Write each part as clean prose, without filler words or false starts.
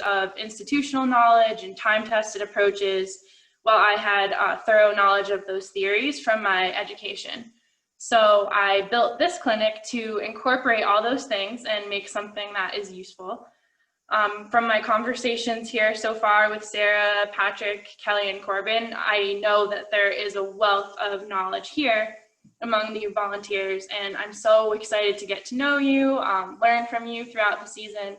of institutional knowledge and time-tested approaches, while I had thorough knowledge of those theories from my education. So I built this clinic to incorporate all those things and make something that is useful. From my conversations here so far with Sarah, Patrick, Kelly, and Corbin, I know that there is a wealth of knowledge here among the volunteers, and I'm so excited to get to know you, learn from you throughout the season.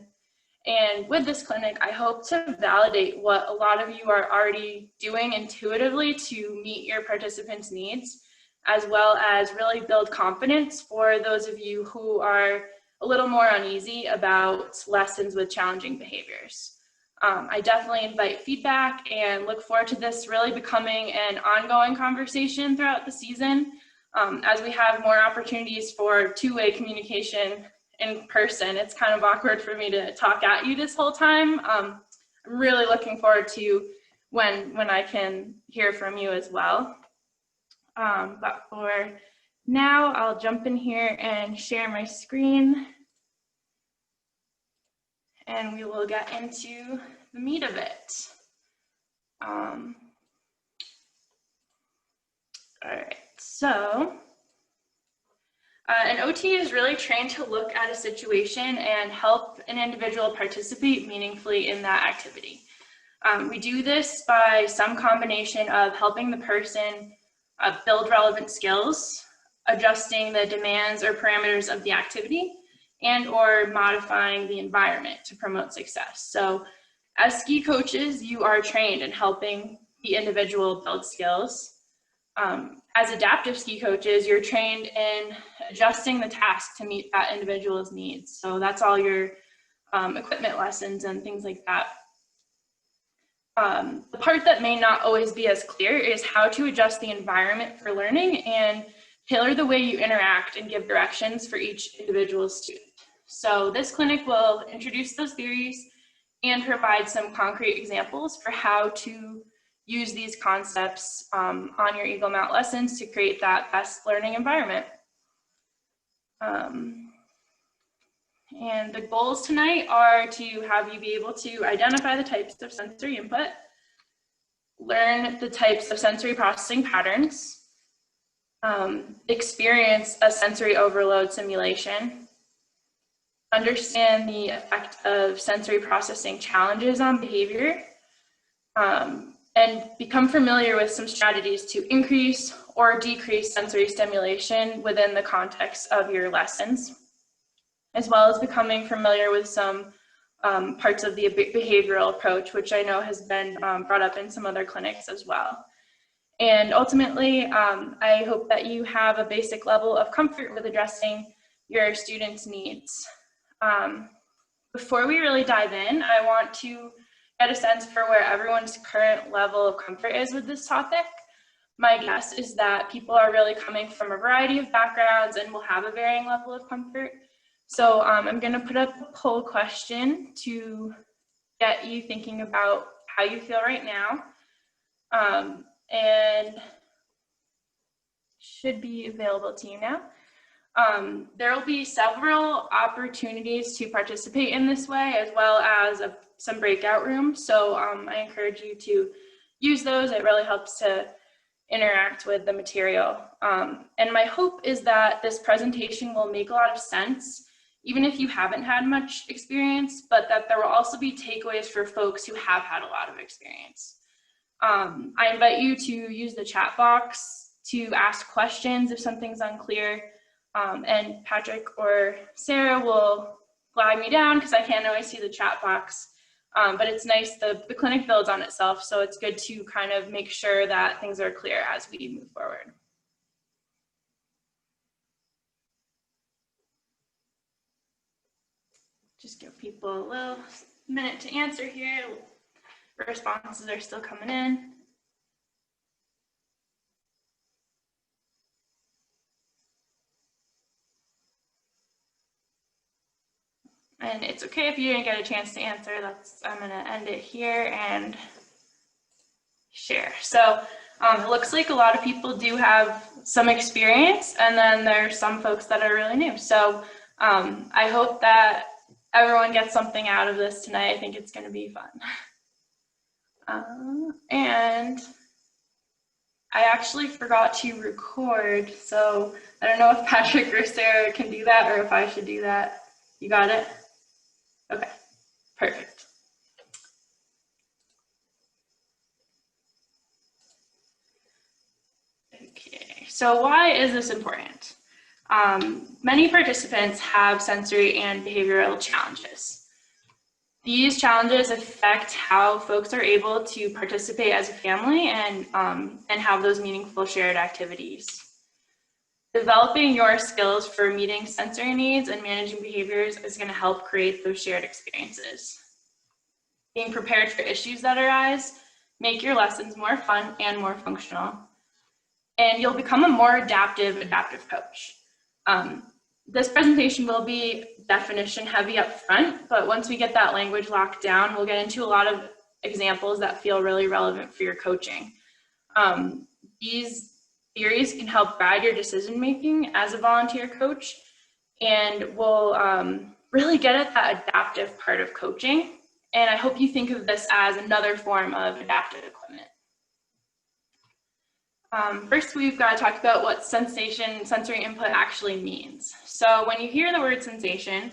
And with this clinic, I hope to validate what a lot of you are already doing intuitively to meet your participants' needs, as well as really build confidence for those of you who are a little more uneasy about lessons with challenging behaviors. I definitely invite feedback and look forward to this really becoming an ongoing conversation throughout the season, as we have more opportunities for two-way communication in person. It's kind of awkward for me to talk at you this whole time. I'm really looking forward to when I can hear from you as well. But for now, I'll jump in here and share my screen, and we will get into the meat of it. All right, so an OT is really trained to look at a situation and help an individual participate meaningfully in that activity. We do this by some combination of helping the person build relevant skills, adjusting the demands or parameters of the activity, and or modifying the environment to promote success. So as ski coaches, you are trained in helping the individual build skills. As adaptive ski coaches, you're trained in adjusting the task to meet that individual's needs. So that's all your equipment lessons and things like that. The part that may not always be as clear is how to adjust the environment for learning and tailor the way you interact and give directions for each individual student. So this clinic will introduce those theories and provide some concrete examples for how to use these concepts on your Eagle Mount lessons to create that best learning environment. And the goals tonight are to have you be able to identify the types of sensory input, learn the types of sensory processing patterns, experience a sensory overload simulation, understand the effect of sensory processing challenges on behavior, and become familiar with some strategies to increase or decrease sensory stimulation within the context of your lessons, as well as becoming familiar with some parts of the behavioral approach, which I know has been brought up in some other clinics as well. And ultimately, I hope that you have a basic level of comfort with addressing your students' needs. Before we really dive in, I want to get a sense for where everyone's current level of comfort is with this topic. My guess is that people are really coming from a variety of backgrounds and will have a varying level of comfort. So I'm going to put up a poll question to get you thinking about how you feel right now, and should be available to you now. There will be several opportunities to participate in this way, as well as some breakout rooms. So I encourage you to use those. It really helps to interact with the material. And my hope is that this presentation will make a lot of sense, even if you haven't had much experience, but that there will also be takeaways for folks who have had a lot of experience. I invite you to use the chat box to ask questions if something's unclear. And Patrick or Sarah will flag me down because I can't always see the chat box. But it's nice, the clinic builds on itself, so it's good to kind of make sure that things are clear as we move forward. Just give people a little minute to answer here. Responses are still coming in. And it's okay if you didn't get a chance to answer. I'm going to end it here and share. So it looks like a lot of people do have some experience, and then there's some folks that are really new. So I hope that everyone gets something out of this tonight. I think it's going to be fun. And I actually forgot to record, so I don't know if Patrick or Sarah can do that or if I should do that. You got it? Okay, perfect. Okay, so why is this important? Many participants have sensory and behavioral challenges. These challenges affect how folks are able to participate as a family and have those meaningful shared activities. Developing your skills for meeting sensory needs and managing behaviors is going to help create those shared experiences. Being prepared for issues that arise make your lessons more fun and more functional. And you'll become a more adaptive coach. This presentation will be definition heavy up front, but once we get that language locked down, we'll get into a lot of examples that feel really relevant for your coaching. These theories can help guide your decision-making as a volunteer coach, and will really get at that adaptive part of coaching. And I hope you think of this as another form of adaptive equipment. First, we've got to talk about what sensory input actually means. So when you hear the word sensation,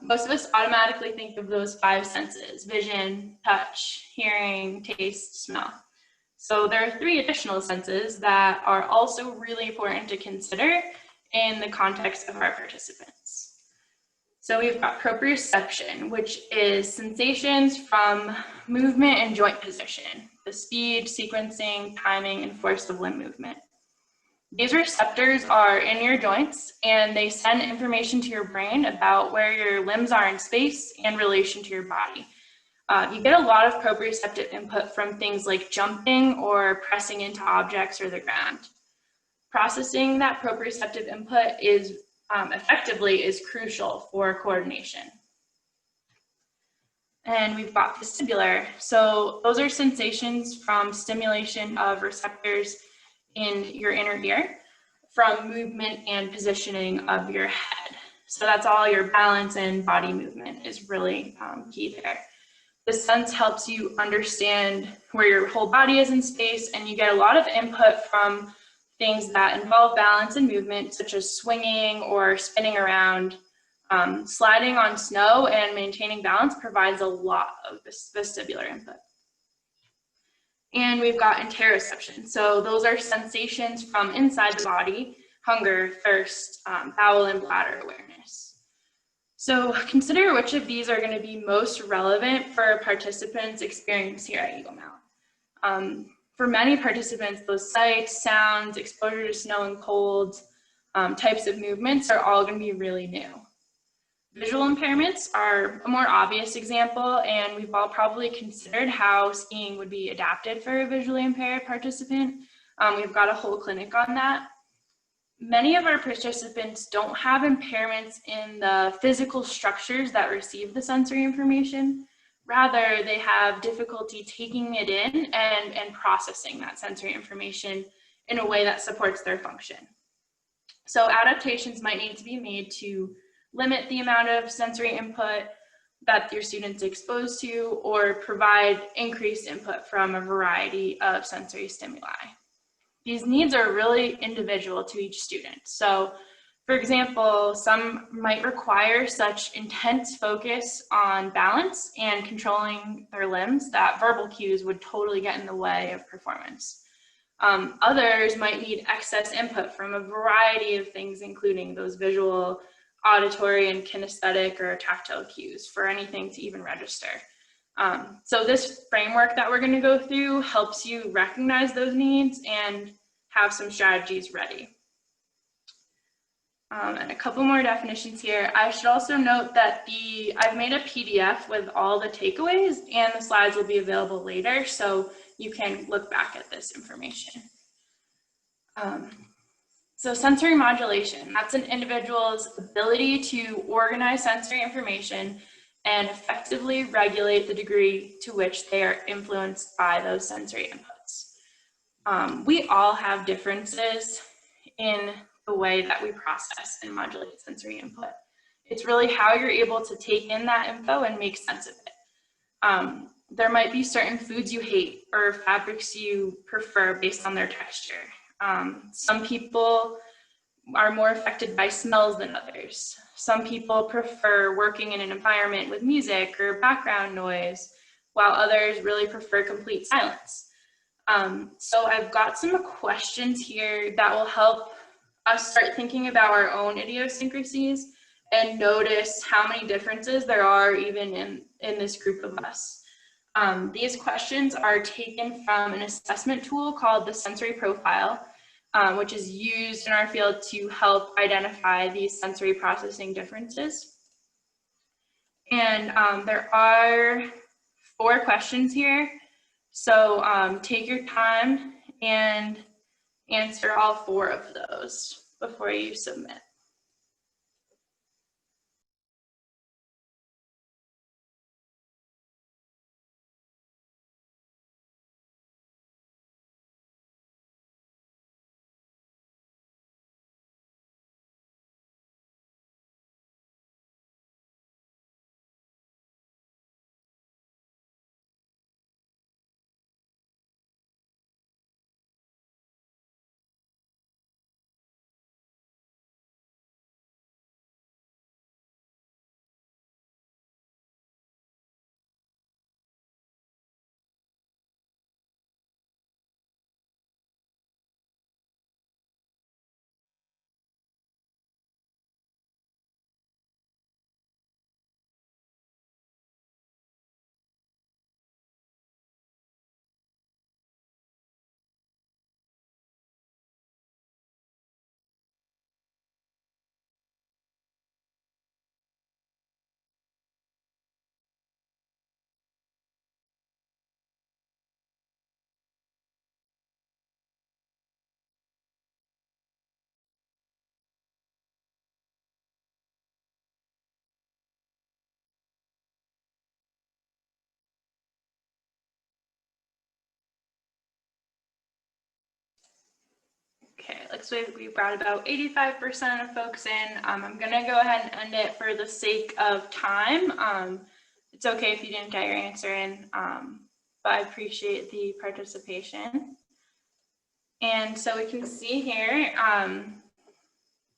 most of us automatically think of those 5 senses: vision, touch, hearing, taste, smell. So there are 3 additional senses that are also really important to consider in the context of our participants. So we've got proprioception, which is sensations from movement and joint position, the speed, sequencing, timing, and force of limb movement. These receptors are in your joints, and they send information to your brain about where your limbs are in space in relation to your body. You get a lot of proprioceptive input from things like jumping or pressing into objects or the ground. Processing that proprioceptive input is effectively is crucial for coordination. And we've got vestibular. So those are sensations from stimulation of receptors in your inner ear from movement and positioning of your head. So that's all your balance and body movement is really key there. This sense helps you understand where your whole body is in space, and you get a lot of input from things that involve balance and movement, such as swinging or spinning around. Sliding on snow and maintaining balance provides a lot of vestibular input. And we've got interoception. So those are sensations from inside the body: hunger, thirst, bowel and bladder awareness. So consider which of these are going to be most relevant for a participant's experience here at Eagle Mount. For many participants, those sights, sounds, exposure to snow and cold, types of movements are all going to be really new. Visual impairments are a more obvious example, and we've all probably considered how skiing would be adapted for a visually impaired participant. We've got a whole clinic on that. Many of our participants don't have impairments in the physical structures that receive the sensory information. Rather, they have difficulty taking it in and processing that sensory information in a way that supports their function. So adaptations might need to be made to limit the amount of sensory input that your students are exposed to, or provide increased input from a variety of sensory stimuli. These needs are really individual to each student. So, for example, some might require such intense focus on balance and controlling their limbs that verbal cues would totally get in the way of performance. Others might need excess input from a variety of things, including those visual, auditory, and kinesthetic or tactile cues for anything to even register. So this framework that we're going to go through helps you recognize those needs and have some strategies ready. And a couple more definitions here. I should also note that I've made a PDF with all the takeaways, and the slides will be available later, so you can look back at this information. So sensory modulation, that's an individual's ability to organize sensory information and effectively regulate the degree to which they are influenced by those sensory inputs. We all have differences in the way that we process and modulate sensory input. It's really how you're able to take in that info and make sense of it. There might be certain foods you hate or fabrics you prefer based on their texture. Some people are more affected by smells than others. Some people prefer working in an environment with music or background noise, while others really prefer complete silence. So I've got some questions here that will help us start thinking about our own idiosyncrasies and notice how many differences there are even in this group of us. These questions are taken from an assessment tool called the sensory profile, which is used in our field to help identify these sensory processing differences. And there are 4 questions here. So take your time and answer all 4 of those before you submit. Okay, looks like we've got about 85% of folks in. I'm gonna go ahead and end it for the sake of time. It's okay if you didn't get your answer in, but I appreciate the participation. And so we can see here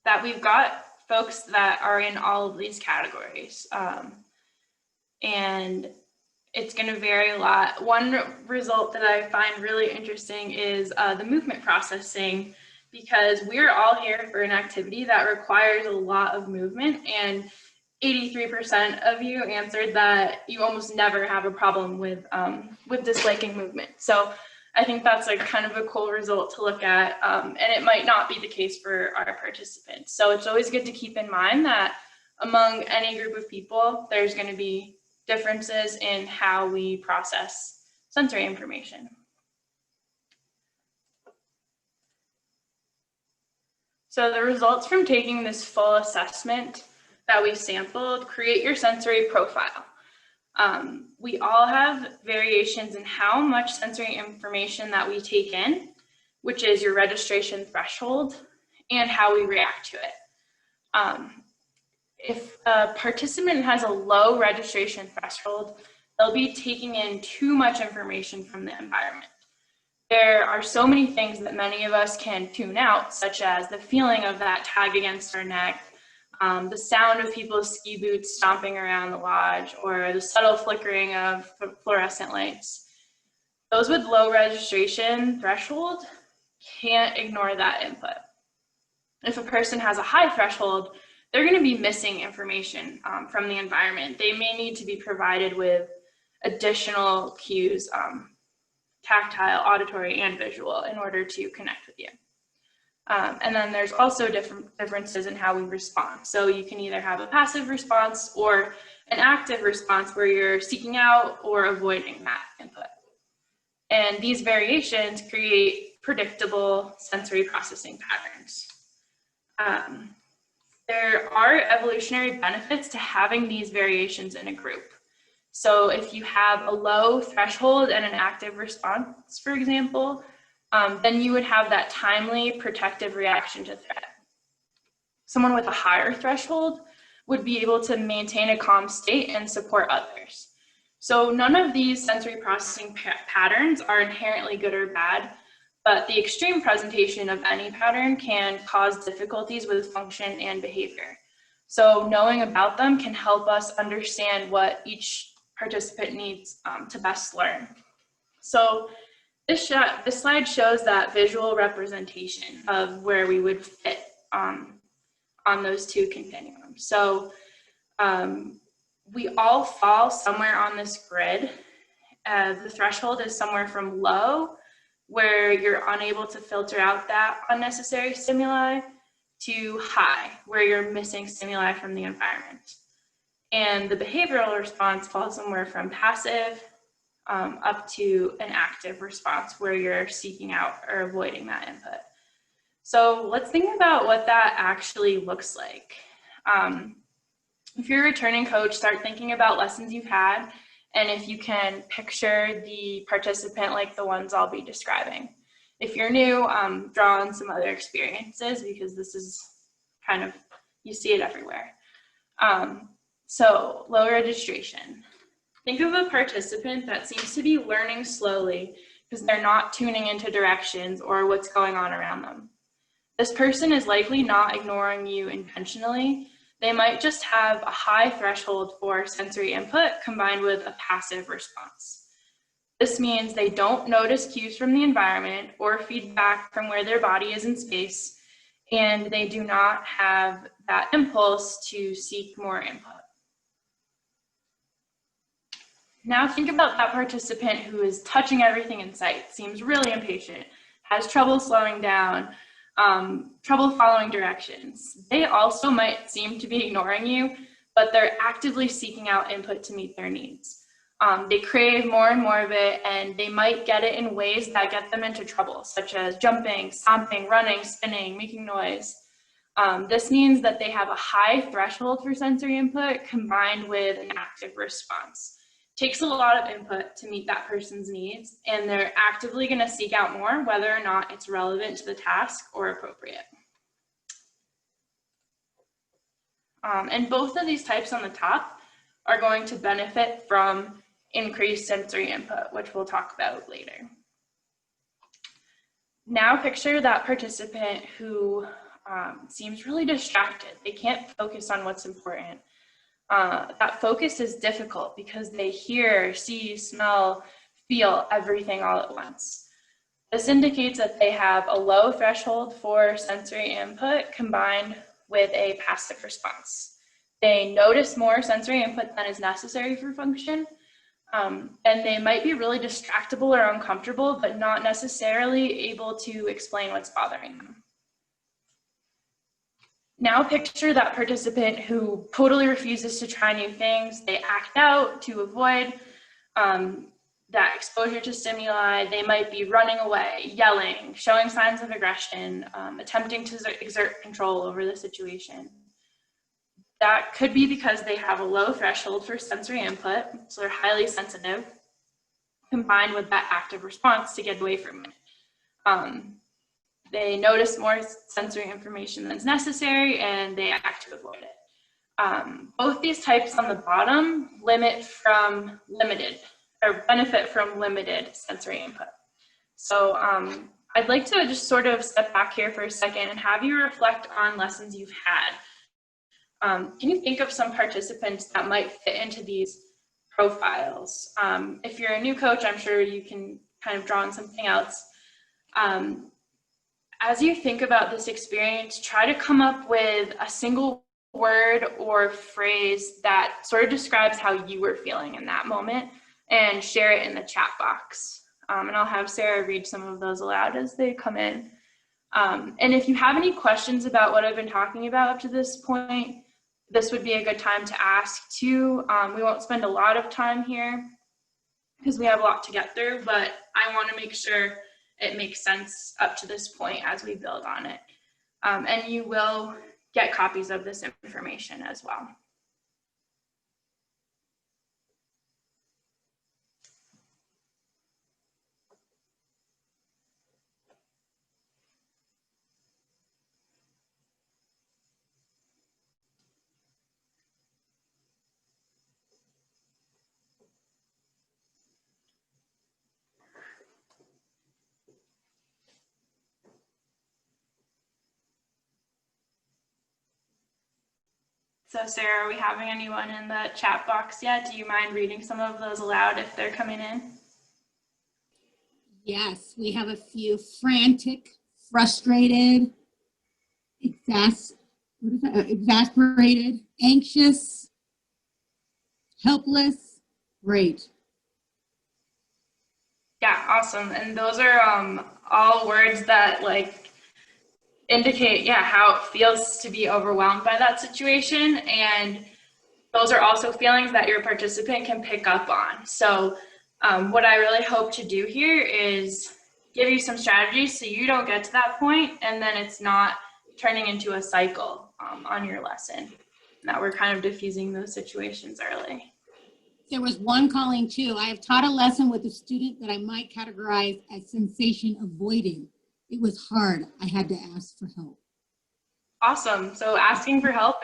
that we've got folks that are in all of these categories. And it's going to vary a lot. One result that I find really interesting is the movement processing, because we're all here for an activity that requires a lot of movement, and 83% of you answered that you almost never have a problem with disliking movement. So I think that's like kind of a cool result to look at, and it might not be the case for our participants. So it's always good to keep in mind that among any group of people, there's going to be differences in how we process sensory information. So the results from taking this full assessment that we sampled create your sensory profile. We all have variations in how much sensory information that we take in, which is your registration threshold, and how we react to it. If a participant has a low registration threshold, they'll be taking in too much information from the environment. There are so many things that many of us can tune out, such as the feeling of that tag against our neck, the sound of people's ski boots stomping around the lodge, or the subtle flickering of fluorescent lights. Those with low registration threshold can't ignore that input. If a person has a high threshold, they're going to be missing information from the environment. They may need to be provided with additional cues, tactile, auditory, and visual, in order to connect with you. And then there's also differences in how we respond. So you can either have a passive response or an active response where you're seeking out or avoiding that input. And these variations create predictable sensory processing patterns. There are evolutionary benefits to having these variations in a group. So if you have a low threshold and an active response, for example, then you would have that timely protective reaction to threat. Someone with a higher threshold would be able to maintain a calm state and support others. So none of these sensory processing patterns are inherently good or bad, but the extreme presentation of any pattern can cause difficulties with function and behavior. So knowing about them can help us understand what each participant needs to best learn. So this slide shows that visual representation of where we would fit on those two continuums. So we all fall somewhere on this grid. The threshold is somewhere from low, where you're unable to filter out that unnecessary stimuli, to high, where you're missing stimuli from the environment. And the behavioral response falls somewhere from passive up to an active response, where you're seeking out or avoiding that input. So let's think about what that actually looks like. If you're a returning coach, start thinking about lessons you've had, and if you can picture the participant like the ones I'll be describing. If you're new, draw on some other experiences, because this is kind of, you see it everywhere. So low registration. Think of a participant that seems to be learning slowly because they're not tuning into directions or what's going on around them. This person is likely not ignoring you intentionally. They might just have a high threshold for sensory input combined with a passive response. This means they don't notice cues from the environment or feedback from where their body is in space, and they do not have that impulse to seek more input. Now think about that participant who is touching everything in sight, seems really impatient, has trouble slowing down, trouble following directions. They also might seem to be ignoring you, but they're actively seeking out input to meet their needs. They crave more and more of it, and they might get it in ways that get them into trouble, such as jumping, stomping, running, spinning, making noise. This means that they have a high threshold for sensory input combined with an active response. It takes a lot of input to meet that person's needs, and they're actively going to seek out more, whether or not it's relevant to the task or appropriate. And both of these types on the top are going to benefit from increased sensory input, which we'll talk about later. Now picture that participant who seems really distracted. They can't focus on what's important. That focus is difficult because they hear, see, smell, feel everything all at once. This indicates that they have a low threshold for sensory input combined with a passive response. They notice more sensory input than is necessary for function, and they might be really distractible or uncomfortable, but not necessarily able to explain what's bothering them. Now picture that participant who totally refuses to try new things. They act out to avoid that exposure to stimuli. They might be running away, yelling, showing signs of aggression, attempting to exert control over the situation. That could be because they have a low threshold for sensory input, so they're highly sensitive, combined with that active response to get away from it. They notice more sensory information than is necessary, and they act to avoid it. Both these types on the bottom benefit from limited sensory input. So I'd like to just sort of step back here for a second and have you reflect on lessons you've had. Can you think of some participants that might fit into these profiles? If you're a new coach, I'm sure you can kind of draw on something else. As you think about this experience, try to come up with a single word or phrase that sort of describes how you were feeling in that moment and share it in the chat box. And I'll have Sarah read some of those aloud as they come in. And if you have any questions about what I've been talking about up to this point, this would be a good time to ask too. We won't spend a lot of time here because we have a lot to get through, but I want to make sure it makes sense up to this point as we build on it. And you will get copies of this information as well. So Sarah, are we having anyone in the chat box yet? Do you mind reading some of those aloud if they're coming in? Yes, we have a few: frantic, frustrated, exasperated, anxious, helpless. Great. Yeah, awesome. And those are all words that like indicate, yeah, how it feels to be overwhelmed by that situation. And those are also feelings that your participant can pick up on. So what I really hope to do here is give you some strategies so you don't get to that point and then it's not turning into a cycle on your lesson, that we're kind of diffusing those situations early. There was one calling too. I have taught a lesson with a student that I might categorize as sensation avoiding. It was hard. I had to ask for help. Awesome. So asking for help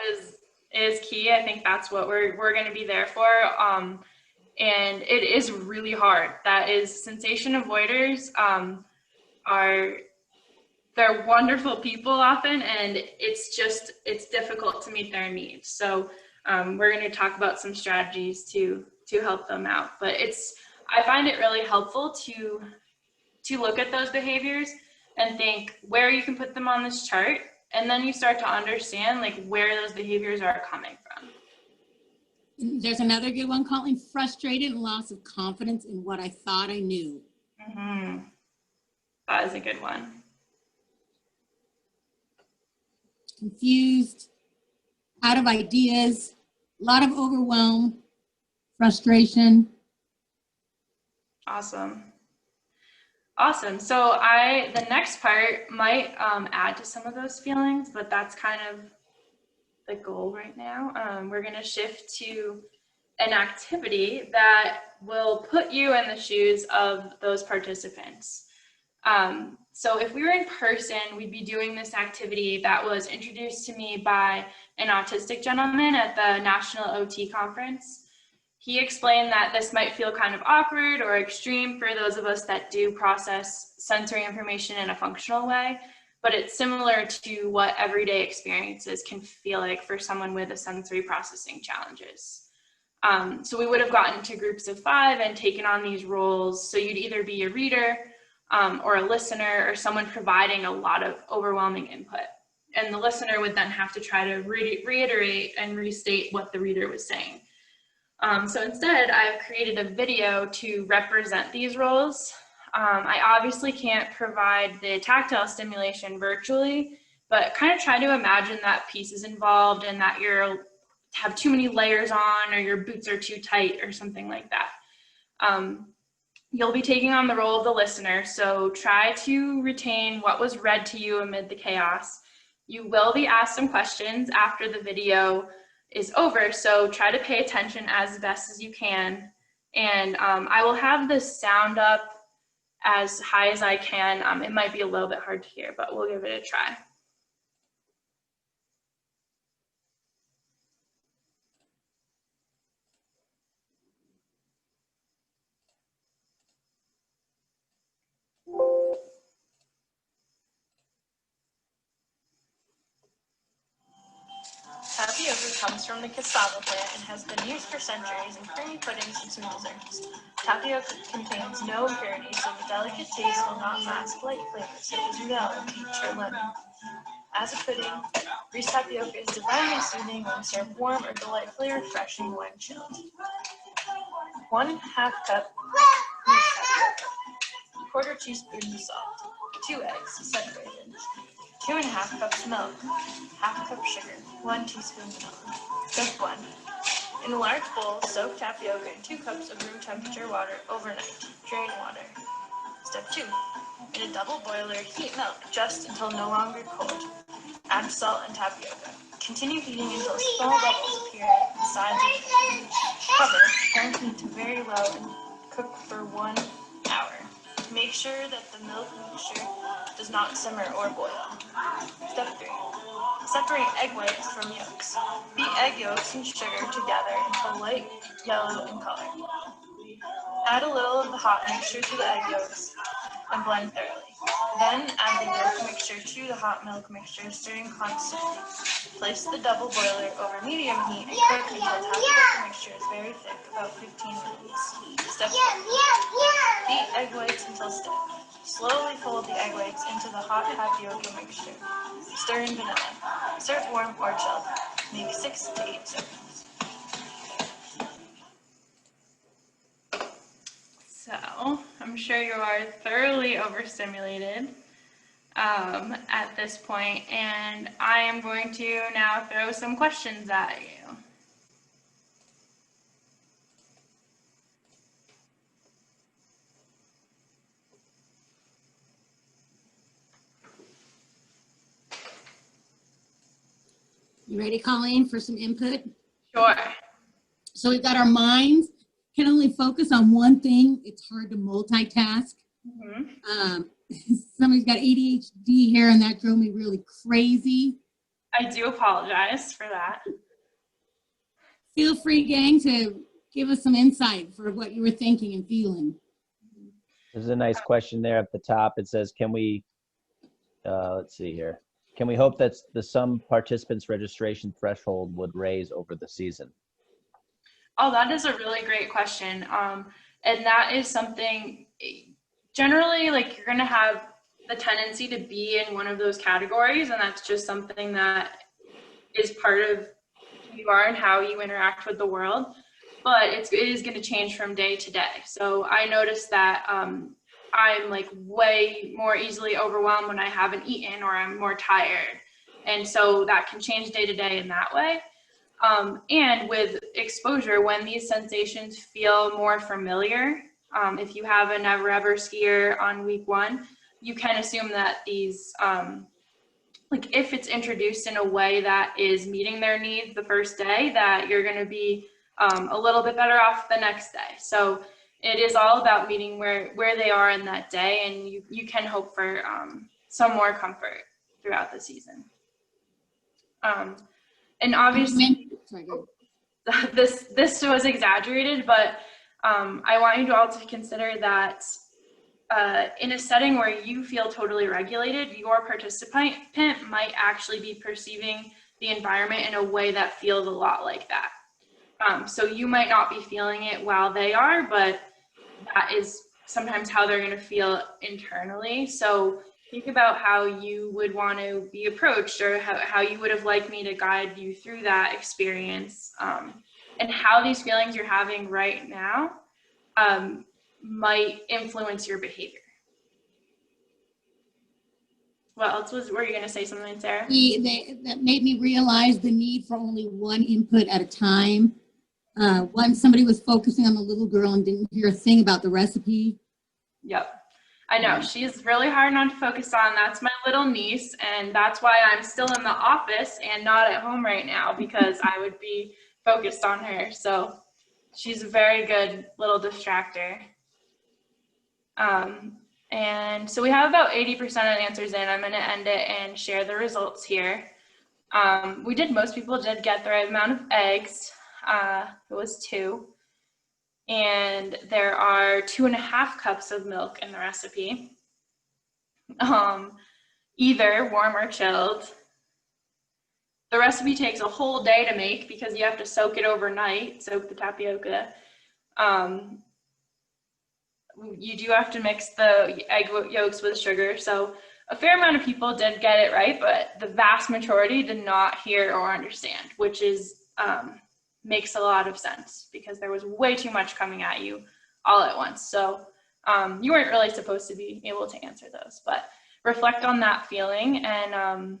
is key. I think that's what we're going to be there for. And it is really hard. That is, sensation avoiders they're wonderful people often, and it's difficult to meet their needs. So we're going to talk about some strategies to help them out. But I find it really helpful to look at those behaviors and think where you can put them on this chart, and then you start to understand like where those behaviors are coming from. There's another good one, calling frustrated and loss of confidence in what I thought I knew. Mm-hmm. That is a good one. Confused, out of ideas, a lot of overwhelm, frustration. Awesome. Awesome. So the next part might add to some of those feelings, but that's kind of the goal right now. We're going to shift to an activity that will put you in the shoes of those participants. So if we were in person, we'd be doing this activity that was introduced to me by an autistic gentleman at the National OT Conference. He explained that this might feel kind of awkward or extreme for those of us that do process sensory information in a functional way, but it's similar to what everyday experiences can feel like for someone with a sensory processing challenges. So we would have gotten into groups of 5 and taken on these roles. So you'd either be a reader or a listener or someone providing a lot of overwhelming input. And the listener would then have to try to reiterate and restate what the reader was saying. So instead, I've created a video to represent these roles. I obviously can't provide the tactile stimulation virtually, but kind of try to imagine that pieces involved and that you have too many layers on or your boots are too tight or something like that. You'll be taking on the role of the listener, so try to retain what was read to you amid the chaos. You will be asked some questions after the video is over, so try to pay attention as best as you can. And I will have the sound up as high as I can. It might be a little bit hard to hear, but we'll give it a try. Tapioca comes from the cassava plant and has been used for centuries in creamy puddings and some desserts. Tapioca contains no impurities, so the delicate taste will not mask light flavors such as vanilla, peach, or lemon. As a pudding, greased tapioca is divinely soothing when served warm or delightfully refreshing when chilled. 1/2 cup greased tapioca, 1/4 teaspoon of salt, 2 eggs separated, 2½ cups milk, 1/2 cup sugar, 1 teaspoon vanilla. Step 1. In a large bowl, soak tapioca in 2 cups of room temperature water overnight. Drain water. Step 2. In a double boiler, heat milk just until no longer cold. Add salt and tapioca. Continue heating until small bubbles appear at the sides of the pan. Cover, turn heat to very low, and cook for 1 hour. Make sure that the milk mixture does not simmer or boil. Step 3. Separate egg whites from yolks. Beat egg yolks and sugar together until light yellow in color. Add a little of the hot mixture to the egg yolks and blend thoroughly. Then add the yolk mixture to the hot milk mixture, stirring constantly. Place the double boiler over medium heat and cook until tapioca mixture is very thick, about 15 minutes. Step 1. Beat egg whites until stiff. Slowly fold the egg whites into the hot tapioca mixture. Stir in vanilla. Serve warm or chilled. Make 6 to 8 servings. So I'm sure you are thoroughly overstimulated at this point, and I am going to now throw some questions at you. You ready, Colleen, for some input? Sure. So we've got our minds can only focus on one thing. It's hard to multitask. Somebody's got ADHD here, and that drove me really crazy. I do apologize for that. Feel free, gang, to give us some insight for what you were thinking and feeling. There's a nice question there at the top. It says, can we, let's see here. Can we hope that some participants' registration threshold would raise over the season? Oh, that is a really great question. And that is something, generally, like, you're going to have the tendency to be in one of those categories, and that's just something that is part of who you are and how you interact with the world. But it is going to change from day to day. So I noticed that I'm like way more easily overwhelmed when I haven't eaten or I'm more tired. And so that can change day to day in that way. And with exposure, when these sensations feel more familiar, if you have a never ever skier on week 1, you can assume that these, like, if it's introduced in a way that is meeting their needs the first day, that you're going to be a little bit better off the next day. So it is all about meeting where they are in that day, and you can hope for some more comfort throughout the season. And obviously, this was exaggerated, but I want you all to consider that in a setting where you feel totally regulated, your participant might actually be perceiving the environment in a way that feels a lot like that. So you might not be feeling it while they are, but that is sometimes how they're going to feel internally. So think about how you would want to be approached, or how you would have liked me to guide you through that experience, and how these feelings you're having right now might influence your behavior. What else were you going to say something, Sarah? That made me realize the need for only one input at a time. Once somebody was focusing on the little girl and didn't hear a thing about the recipe. Yep. I know, she's really hard not to focus on. That's my little niece, and that's why I'm still in the office and not at home right now, because I would be focused on her. So she's a very good little distractor. And so we have about 80% of the answers in. I'm going to end it and share the results here. Most people did get the right amount of eggs. It was 2. And there are 2.5 cups of milk in the recipe, either warm or chilled. The recipe takes a whole day to make because you have to soak it overnight, soak the tapioca. You do have to mix the egg yolks with sugar. So a fair amount of people did get it right, but the vast majority did not hear or understand, which is makes a lot of sense because there was way too much coming at you all at once. So you weren't really supposed to be able to answer those, but reflect on that feeling and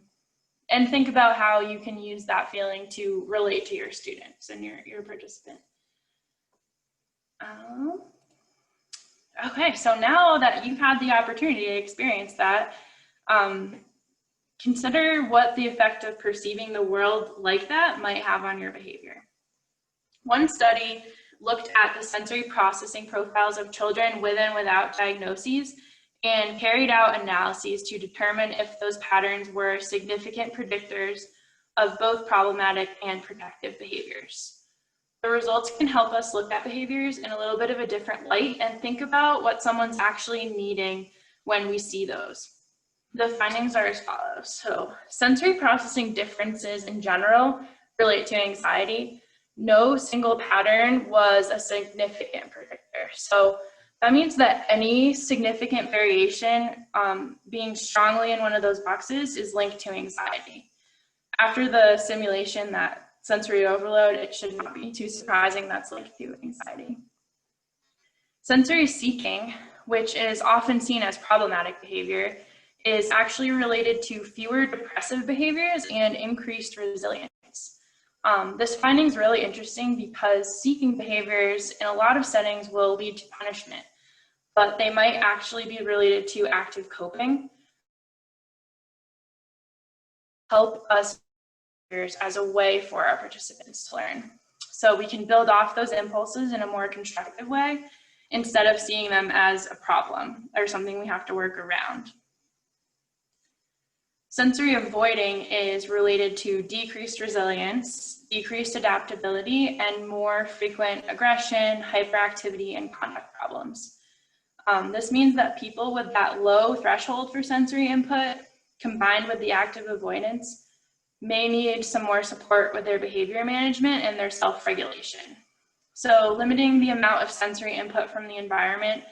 think about how you can use that feeling to relate to your students and your participant. Okay, so now that you've had the opportunity to experience that, consider what the effect of perceiving the world like that might have on your behavior. One study looked at the sensory processing profiles of children with and without diagnoses and carried out analyses to determine if those patterns were significant predictors of both problematic and protective behaviors. The results can help us look at behaviors in a little bit of a different light and think about what someone's actually needing when we see those. The findings are as follows. So sensory processing differences in general relate to anxiety. No single pattern was a significant predictor. So that means that any significant variation being strongly in one of those boxes is linked to anxiety. After the simulation, that sensory overload, it should not be too surprising that's linked to anxiety. Sensory seeking, which is often seen as problematic behavior, is actually related to fewer depressive behaviors and increased resilience. This finding is really interesting because seeking behaviors in a lot of settings will lead to punishment, but they might actually be related to active coping. Help us as a way for our participants to learn. So we can build off those impulses in a more constructive way instead of seeing them as a problem or something we have to work around. Sensory avoiding is related to decreased resilience, decreased adaptability, and more frequent aggression, hyperactivity, and conduct problems. This means that people with that low threshold for sensory input, combined with the active avoidance, may need some more support with their behavior management and their self-regulation. So limiting the amount of sensory input from the environment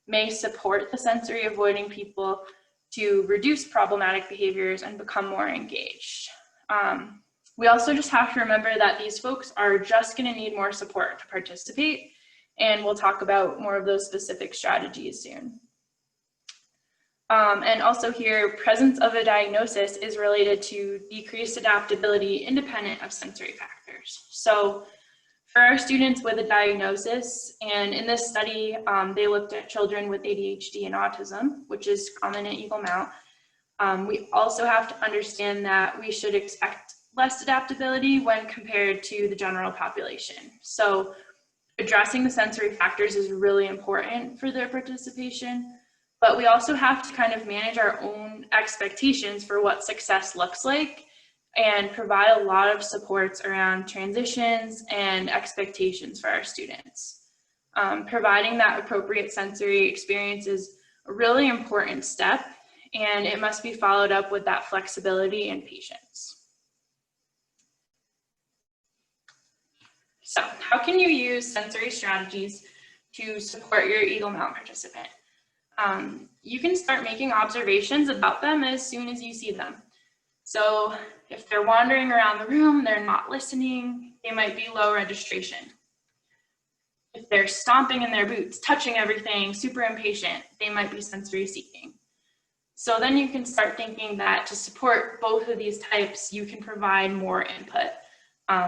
may support the sensory avoiding people to reduce problematic behaviors and become more engaged. We also just have to remember that these folks are just going to need more support to participate, and we'll talk about more of those specific strategies soon. And also here, presence of a diagnosis is related to decreased adaptability independent of sensory factors. So for our students with a diagnosis, and in this study, they looked at children with ADHD and autism, which is common at Eagle Mount. We also have to understand that we should expect less adaptability when compared to the general population. So addressing the sensory factors is really important for their participation, but we also have to kind of manage our own expectations for what success looks like and provide a lot of supports around transitions and expectations for our students. Providing that appropriate sensory experience is a really important step, and it must be followed up with that flexibility and patience. So how can you use sensory strategies to support your Eagle Mount participant? You can start making observations about them as soon as you see them. So if they're wandering around the room, they're not listening, they might be low registration. If they're stomping in their boots, touching everything, super impatient, they might be sensory seeking. So then you can start thinking that to support both of these types, you can provide more input.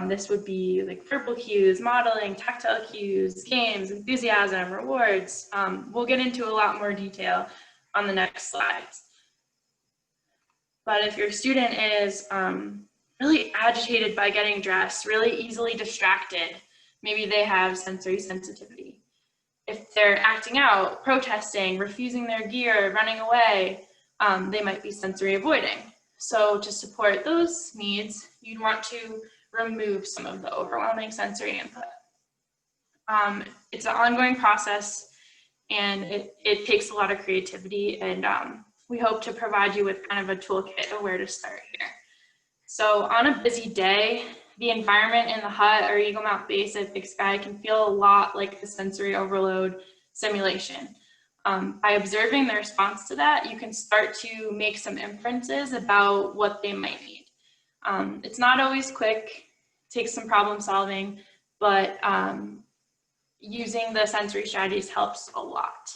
This would be like verbal cues, modeling, tactile cues, games, enthusiasm, rewards. We'll get into a lot more detail on the next slides. But if your student is really agitated by getting dressed, really easily distracted, maybe they have sensory sensitivity. If they're acting out, protesting, refusing their gear, running away, they might be sensory avoiding. So to support those needs, you'd want to remove some of the overwhelming sensory input. It's an ongoing process, and it takes a lot of creativity, and we hope to provide you with kind of a toolkit of where to start here. So on a busy day, the environment in the hut or Eagle Mount base at Big Sky can feel a lot like the sensory overload simulation. By observing the response to that, you can start to make some inferences about what they might need. It's not always quick, it takes some problem solving, but using the sensory strategies helps a lot.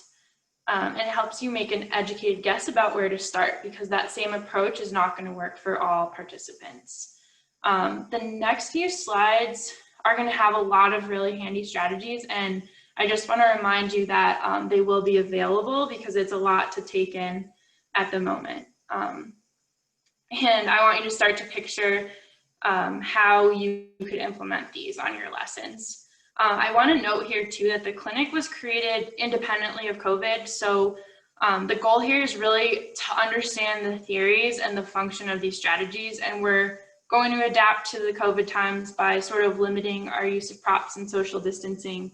And it helps you make an educated guess about where to start, because that same approach is not going to work for all participants. The next few slides are going to have a lot of really handy strategies, and I just want to remind you that they will be available because it's a lot to take in at the moment. And I want you to start to picture how you could implement these on your lessons. I want to note here too that the clinic was created independently of COVID. So the goal here is really to understand the theories and the function of these strategies. And we're going to adapt to the COVID times by sort of limiting our use of props and social distancing.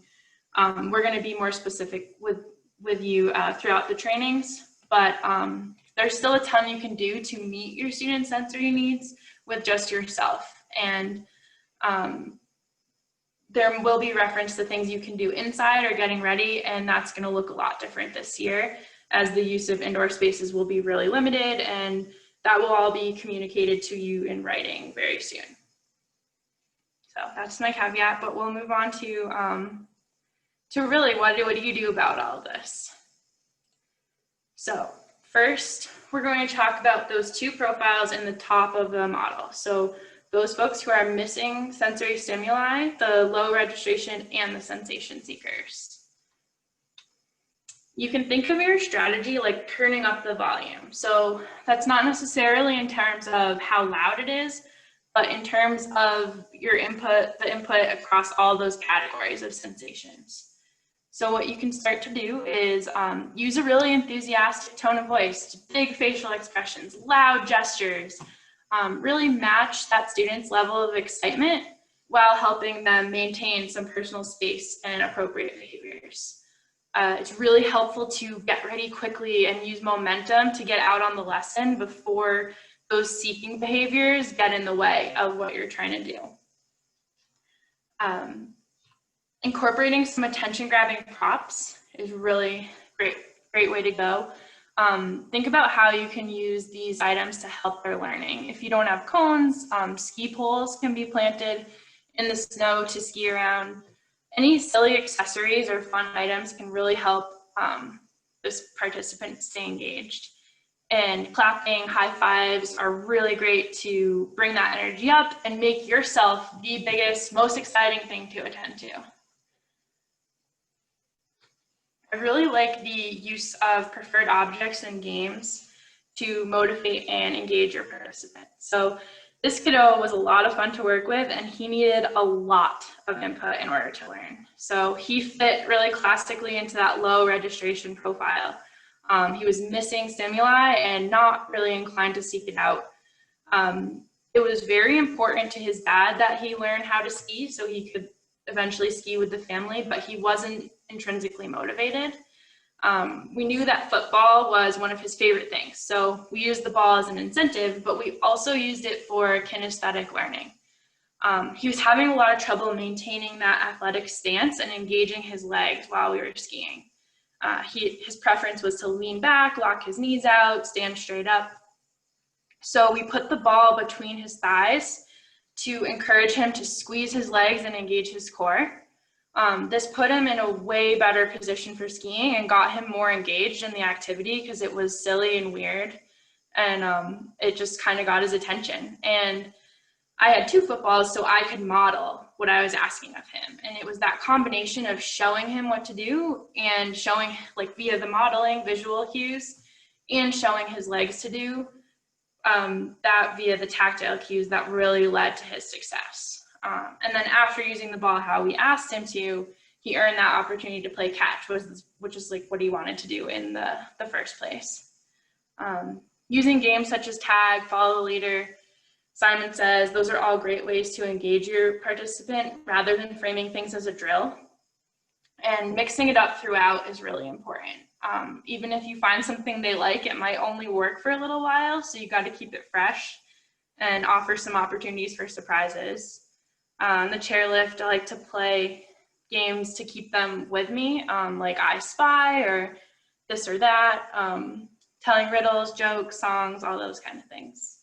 We're going to be more specific with you throughout the trainings, but there's still a ton you can do to meet your students' sensory needs with just yourself. And there will be reference to things you can do inside or getting ready, and that's going to look a lot different this year, as the use of indoor spaces will be really limited, and that will all be communicated to you in writing very soon. So that's my caveat, but we'll move on to really what do you do about all of this? So first, we're going to talk about those two profiles in the top of the model. So those folks who are missing sensory stimuli, the low registration, and the sensation seekers. You can think of your strategy like turning up the volume. So that's not necessarily in terms of how loud it is, but in terms of your input, the input across all those categories of sensations. So what you can start to do is use a really enthusiastic tone of voice, big facial expressions, loud gestures, really match that student's level of excitement while helping them maintain some personal space and appropriate behaviors. It's really helpful to get ready quickly and use momentum to get out on the lesson before those seeking behaviors get in the way of what you're trying to do. Incorporating some attention-grabbing props is really great way to go. Think about how you can use these items to help their learning. If you don't have cones, ski poles can be planted in the snow to ski around. Any silly accessories or fun items can really help this participant stay engaged. And clapping, high fives are really great to bring that energy up and make yourself the biggest, most exciting thing to attend to. I really like the use of preferred objects and games to motivate and engage your participants. So this kiddo was a lot of fun to work with, and he needed a lot of input in order to learn. So he fit really classically into that low registration profile. He was missing stimuli and not really inclined to seek it out. It was very important to his dad that he learn how to ski so he could eventually ski with the family, but he wasn't intrinsically motivated. We knew that football was one of his favorite things, so we used the ball as an incentive, but we also used it for kinesthetic learning. He was having a lot of trouble maintaining that athletic stance and engaging his legs while we were skiing. His preference was to lean back, lock his knees out, stand straight up. So we put the ball between his thighs to encourage him to squeeze his legs and engage his core. This put him in a way better position for skiing and got him more engaged in the activity because it was silly and weird, and it just kind of got his attention. And I had two footballs, so I could model what I was asking of him. And it was that combination of showing him what to do and showing, like, via the modeling visual cues, and showing his legs to do that via the tactile cues that really led to his success. And then after using the ball how we asked him to, he earned that opportunity to play catch, which is like what he wanted to do in the first place. Using games such as tag, follow the leader, Simon says, those are all great ways to engage your participant rather than framing things as a drill. And mixing it up throughout is really important. Even if you find something they like, it might only work for a little while, so you got to keep it fresh and offer some opportunities for surprises. The chairlift, I like to play games to keep them with me, like I Spy or this or that, telling riddles, jokes, songs, all those kind of things.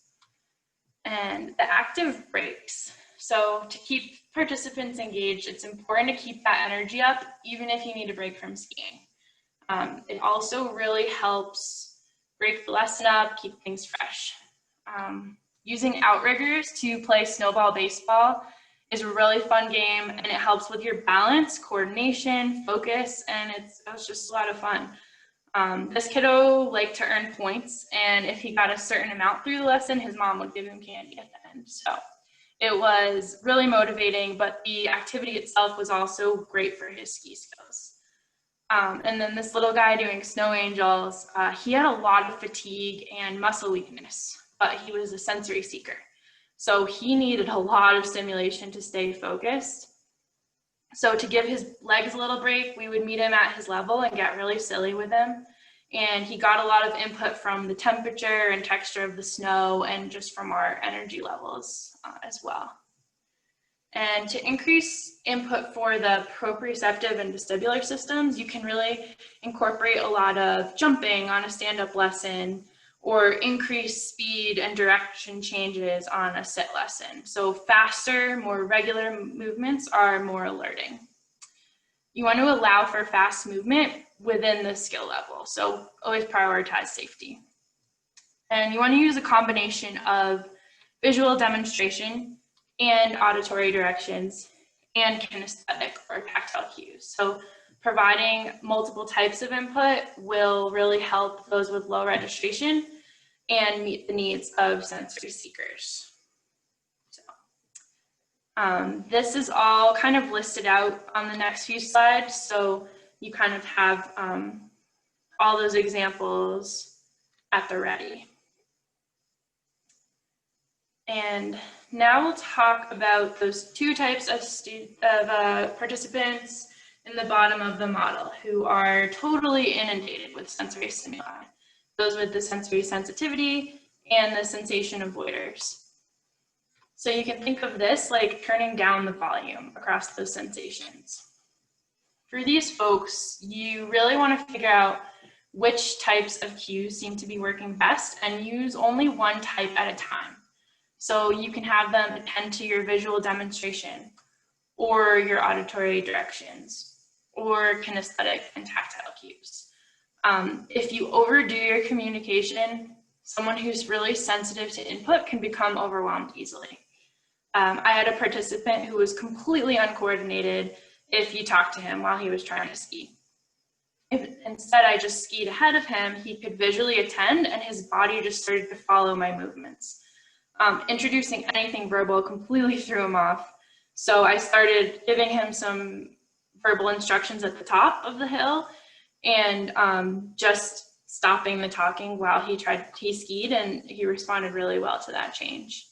And the active breaks. So to keep participants engaged, it's important to keep that energy up, even if you need a break from skiing. It also really helps break the lesson up, keep things fresh. Using outriggers to play snowball baseball is a really fun game, and it helps with your balance, coordination, focus, and it was just a lot of fun. This kiddo liked to earn points, and if he got a certain amount through the lesson, his mom would give him candy at the end. So it was really motivating, but the activity itself was also great for his ski skills. And then this little guy doing snow angels, he had a lot of fatigue and muscle weakness, but he was a sensory seeker. So he needed a lot of stimulation to stay focused. So to give his legs a little break, we would meet him at his level and get really silly with him. And he got a lot of input from the temperature and texture of the snow and just from our energy levels as well. And to increase input for the proprioceptive and vestibular systems, you can really incorporate a lot of jumping on a stand-up lesson or increase speed and direction changes on a sit lesson. So faster, more regular movements are more alerting. You want to allow for fast movement within the skill level. So always prioritize safety. And you want to use a combination of visual demonstration and auditory directions and kinesthetic or tactile cues. So providing multiple types of input will really help those with low registration and meet the needs of sensory seekers. So, this is all kind of listed out on the next few slides. So you kind of have all those examples at the ready. And now we'll talk about those two types of participants in the bottom of the model who are totally inundated with sensory stimuli. Those with the sensory sensitivity and the sensation avoiders. So you can think of this like turning down the volume across those sensations. For these folks, you really want to figure out which types of cues seem to be working best and use only one type at a time. So you can have them attend to your visual demonstration or your auditory directions or kinesthetic and tactile cues. If you overdo your communication, someone who's really sensitive to input can become overwhelmed easily. I had a participant who was completely uncoordinated if you talked to him while he was trying to ski. If instead I just skied ahead of him, he could visually attend and his body just started to follow my movements. Introducing anything verbal completely threw him off. So I started giving him some verbal instructions at the top of the hill and just stopping the talking while he skied, and he responded really well to that change.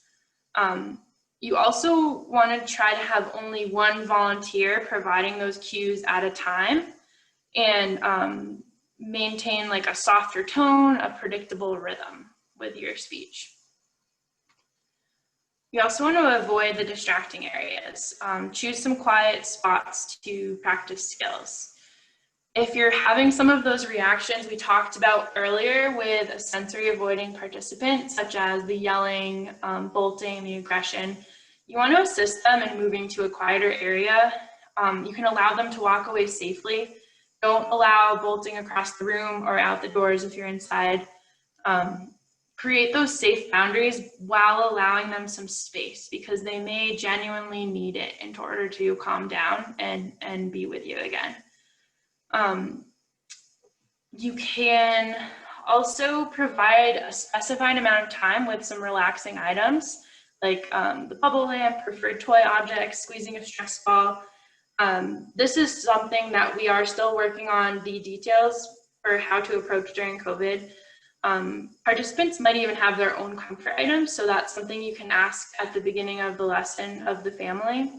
You also want to try to have only one volunteer providing those cues at a time and maintain like a softer tone, a predictable rhythm with your speech. You also want to avoid the distracting areas. Choose some quiet spots to practice skills. If you're having some of those reactions we talked about earlier with a sensory avoiding participant, such as the yelling, bolting, the aggression, you want to assist them in moving to a quieter area. You can allow them to walk away safely. Don't allow bolting across the room or out the doors if you're inside. Create those safe boundaries while allowing them some space because they may genuinely need it in order to calm down and be with you again. You can also provide a specified amount of time with some relaxing items like the bubble lamp, preferred toy objects, squeezing a stress ball. This is something that we are still working on the details for how to approach during COVID. Participants might even have their own comfort items, so that's something you can ask at the beginning of the lesson of the family.